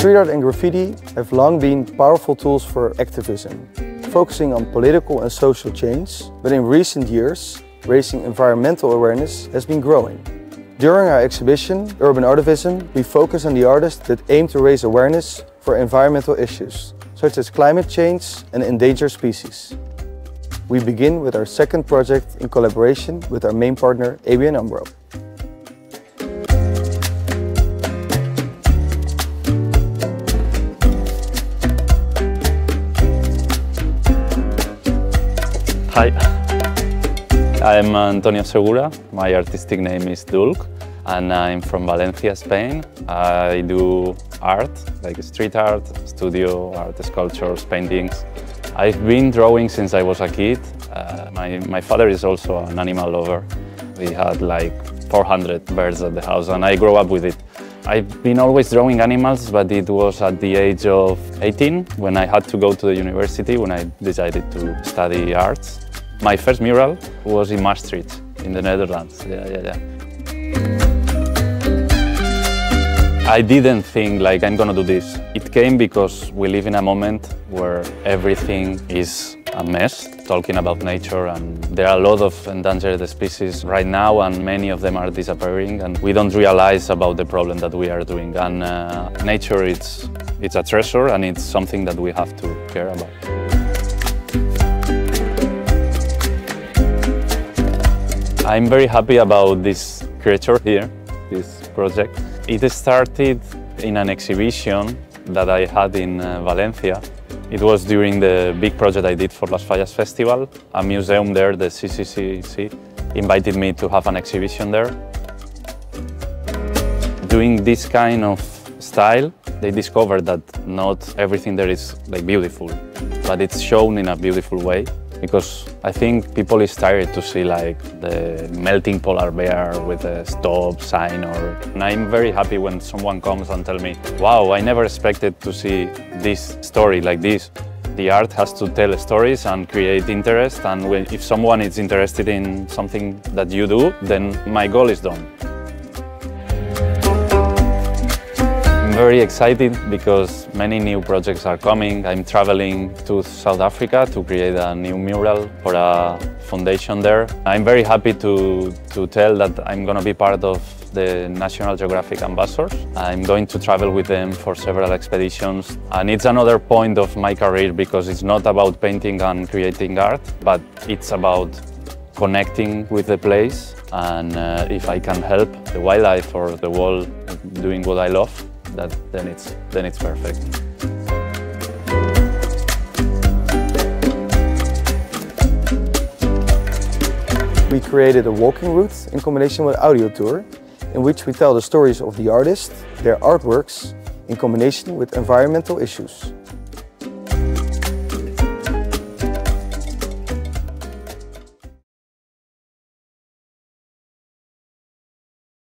Street art and graffiti have long been powerful tools for activism, focusing on political and social change, but in recent years, raising environmental awareness has been growing. During our exhibition, Urban Artivism, we focus on the artists that aim to raise awareness for environmental issues, such as climate change and endangered species. We begin with our second project in collaboration with our main partner, ABN AMRO. Hi, I'm Antonio Segura. My artistic name is Dulk, and I'm from Valencia, Spain. I do art, like street art, studio art, sculptures, paintings. I've been drawing since I was a kid. My father is also an animal lover. We had like 400 birds at the house, and I grew up with it. I've been always drawing animals, but it was at the age of 18 when I had to go to the university, when I decided to study arts. My first mural was in Maastricht, in the Netherlands. I didn't think like I'm gonna do this. It came because we live in a moment where everything is a mess, talking about nature, and there are a lot of endangered species right now, and many of them are disappearing, and we don't realize about the problem that we are doing. And nature, it's a treasure, and it's something that we have to care about. I'm very happy about this creature here, this project. It started in an exhibition that I had in Valencia. It was during the big project I did for Las Fallas Festival. A museum there, the CCCC, invited me to have an exhibition there. Doing this kind of style, they discovered that not everything there is like beautiful, but it's shown in a beautiful way. Because I think people is tired to see like the melting polar bear with a stop sign, and I'm very happy when someone comes and tells me, wow, I never expected to see this story like this. The art has to tell stories and create interest, and if someone is interested in something that you do, then my goal is done. I'm very excited because many new projects are coming. I'm traveling to South Africa to create a new mural for a foundation there. I'm very happy to tell that I'm going to be part of the National Geographic ambassadors. I'm going to travel with them for several expeditions, and it's another point of my career because it's not about painting and creating art, but it's about connecting with the place, and if I can help the wildlife or the world doing what I love, then it's perfect. We created a walking route in combination with audio tour, in which we tell the stories of the artists, their artworks, in combination with environmental issues.